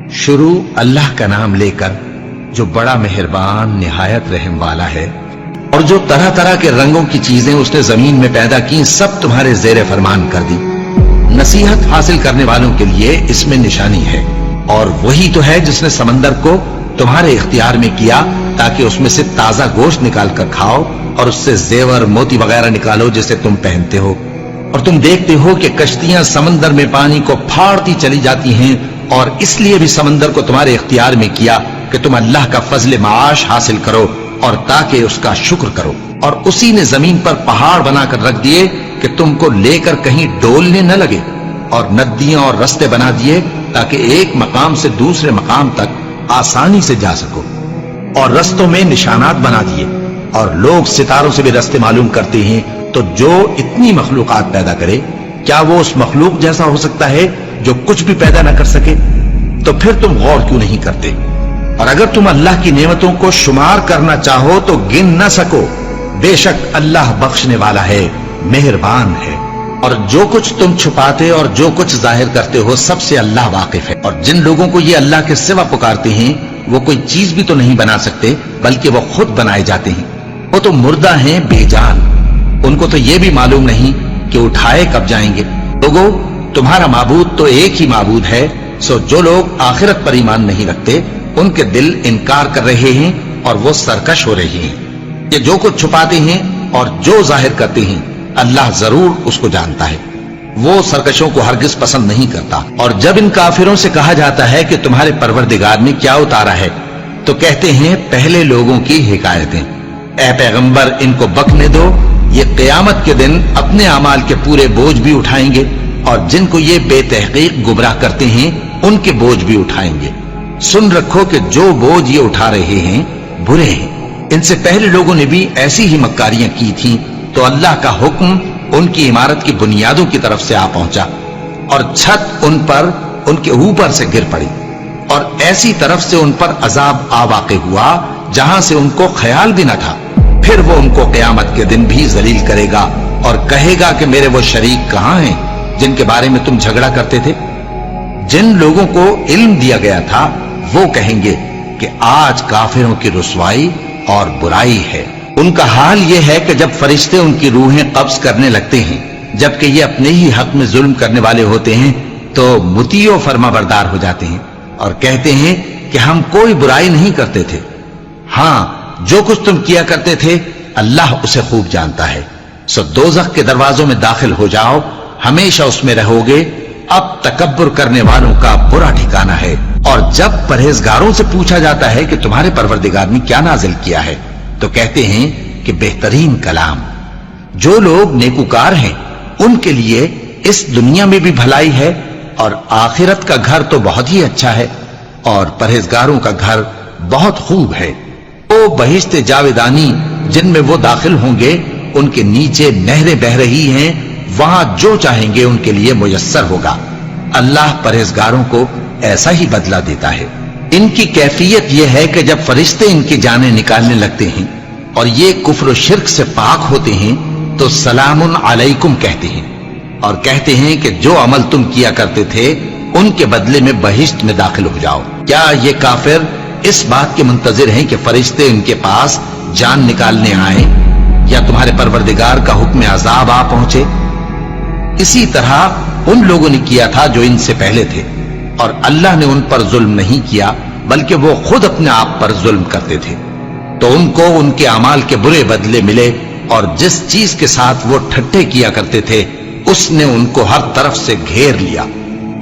शुरू अल्लाह का नाम लेकर जो बड़ा मेहरबान निहायत रहम वाला है। और जो तरह तरह के रंगों की चीजें उसने जमीन में पैदा की सब तुम्हारे जेरे फरमान कर दी। नसीहत हासिल करने वालों के लिए इसमें निशानी है। और वही तो है जिसने समंदर को तुम्हारे इख्तियार में किया ताकि उसमें से ताजा गोश्त निकाल कर खाओ और उससे जेवर मोती वगैरह निकालो जिसे तुम पहनते हो। और तुम देखते हो कि कश्तियां समंदर में पानी को फाड़ती चली जाती हैं। और इसलिए भी समंदर को तुम्हारे इख्तियार में किया कि तुम अल्लाह का फजल माश हासिल करो और ताकि उसका शुक्र करो। और उसी ने जमीन पर पहाड़ बनाकर रख दिए कि तुमको लेकर कहीं डोलने न लगे, और नदियां और रास्ते बना दिए ताकि एक मकाम से दूसरे मकाम तक आसानी से जा सको। और रस्तों में निशानात बना दिए। और लोग सितारों से भी रास्ते मालूम करते हैं। तो जो इतनी मखलूकात पैदा करे, क्या वो उस मखलूक जैसा हो सकता है जो कुछ भी पैदा न कर सके? तो फिर तुम गौर क्यों नहीं करते? और अगर तुम अल्लाह की नेमतों को शुमार करना चाहो तो गिन न सको। बेशक अल्लाह बख्शने वाला है, मेहरबान है। और जो कुछ तुम छुपाते और जो कुछ जाहिर करते हो सबसे अल्लाह वाकिफ है। और जिन लोगों को ये अल्लाह के सिवा पुकारते हैं वो कोई चीज भी तो नहीं बना सकते, बल्कि वो खुद बनाए जाते हैं। वो तो मुर्दा हैं, बेजान। उनको तो ये भी मालूम नहीं कि उठाए कब जाएंगे। लोगों, तुम्हारा माबूद तो एक ही माबूद है। सो जो लोग आखिरत पर ईमान नहीं रखते उनके दिल इनकार कर रहे हैं और वो सरकश हो रहे हैं। ये जो कुछ छुपाते हैं और जो जाहिर करते हैं अल्लाह जरूर उसको जानता है। वो सरकशों को हरगिज पसंद नहीं करता। और जब इन काफिरों से कहा जाता है कि तुम्हारे परवरदिगार ने क्या उतारा है, तो कहते हैं पहले लोगों की हिकायतें। ऐ पैगंबर, इनको बकने दो, ये क़यामत के दिन अपने अमाल के पूरे बोझ भी उठाएंगे और जिनको ये बेतहकीक गुमराह करते हैं उनके बोझ भी उठाएंगे। सुन रखो कि जो बोझ ये उठा रहे हैं बुरे हैं। इनसे पहले लोगों ने भी ऐसी ही मक्कारियां की थीं, तो अल्लाह का हुक्म उनकी इमारत की बुनियादों की तरफ से आ पहुंचा और छत उन पर उनके ऊपर से गिर पड़ी। और ऐसी तरफ से उन पर अजाब आ वाक़े हुआ जहां से उनको ख्याल भी न था। फिर वो उनको क़यामत के दिन भी जलील करेगा और कहेगा कि मेरे वो शरीक कहां हैं जिनके बारे में तुम झगड़ा करते थे। जिन लोगों को इल्म दिया गया था वो कहेंगे कि आज काफिरों की रुसवाई और बुराई है। उनका हाल यह है कि जब फरिश्ते उनकी रूहें कब्ज करने लगते हैं, जबकि ये अपने ही हक में जुल्म करने वाले होते हैं, तो मुतीओ फरमाबरदार हो जाते हैं और कहते हैं कि हम कोई बुराई नहीं करते थे। हां, जो कुछ तुम किया करते थे अल्लाह उसे खूब जानता है। सो दोज़ख के दरवाजों में दाखिल हो जाओ, हमेशा उसमें रहोगे। अब तकब्बुर करने वालों का बुरा ठिकाना है। और जब परहेजगारों से पूछा जाता है कि तुम्हारे परवरदिगार ने क्या नाजिल किया है, तो कहते हैं कि बेहतरीन कलाम। जो लोग नेकुकार हैं उनके लिए इस दुनिया में भी भलाई है और आखिरत का घर तो बहुत ही अच्छा है। और परहेजगारों का घर बहुत खूब है। वो बहिश्ते जावेदानी जिनमें वो दाखिल होंगे, उनके नीचे नहरें बह रही हैं, वहां जो चाहेंगे उनके लिए मुयस्सर होगा। अल्लाह परहेजगारों को ऐसा ही बदला देता है। इनकी कैफियत यह है कि जब फरिश्ते इनकी जानें निकालने लगते हैं और ये कुफ्र शिर्क से पाक होते हैं, तो सलामुन अलैकुम कहते हैं और कहते हैं कि जो अमल तुम किया करते थे उनके बदले में बहिश्त में दाखिल हो जाओ। क्या ये काफिर इस बात के मुंतजिर हैं कि फरिश्ते इनके पास जान निकालने आए या तुम्हारे परवरदिगार का हुक्म अजाब आ पहुंचे? इसी तरह उन लोगों ने किया था जो इनसे पहले थे, और अल्लाह ने उन पर जुल्म नहीं किया बल्कि वो खुद अपने आप पर जुल्म करते थे। तो उनको उनके अमाल के बुरे बदले मिले, और जिस चीज के साथ वो ठट्ठे किया करते थे उसने उनको हर तरफ से घेर लिया।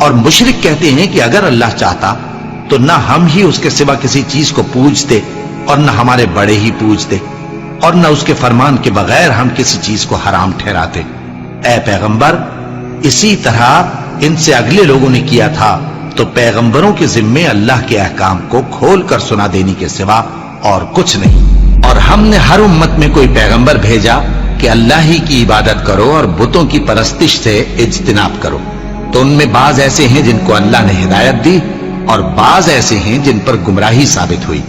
और मुशरिक कहते हैं कि अगर अल्लाह चाहता तो न हम ही उसके सिवा किसी चीज को पूजते और न हमारे बड़े ही पूजते, और न उसके फरमान के बगैर हम किसी चीज को हराम ठहराते। ऐ पैगंबर, इसी तरह इनसे अगले लोगों ने किया था। तो पैगंबरों के जिम्मे अल्लाह के अहकाम को खोल कर सुना देने के सिवा और कुछ नहीं। और हमने हर उम्मत में कोई पैगंबर भेजा कि अल्लाह ही की इबादत करो और बुतों की परस्तिश से इज्तिनाब करो। तो उनमें बाज ऐसे हैं जिनको अल्लाह ने हिदायत दी और बाज ऐसे हैं जिन पर गुमराही साबित हुई।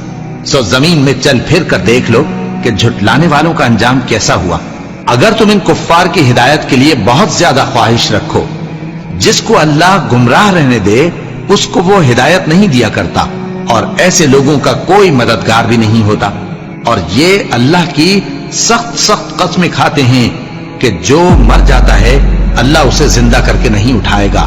सो जमीन में चल फिर कर देख लो कि झुटलाने वालों का अंजाम कैसा हुआ। अगर तुम इन कुफ्फार की हिदायत के लिए बहुत ज्यादा ख्वाहिश रखो, जिसको अल्लाह गुमराह रहने दे اس کو وہ ہدایت نہیں دیا کرتا اور ایسے لوگوں کا کوئی مددگار بھی نہیں ہوتا۔ اور یہ اللہ کی سخت سخت قسمیں کھاتے ہیں کہ جو مر جاتا ہے اللہ اسے زندہ کر کے نہیں اٹھائے گا۔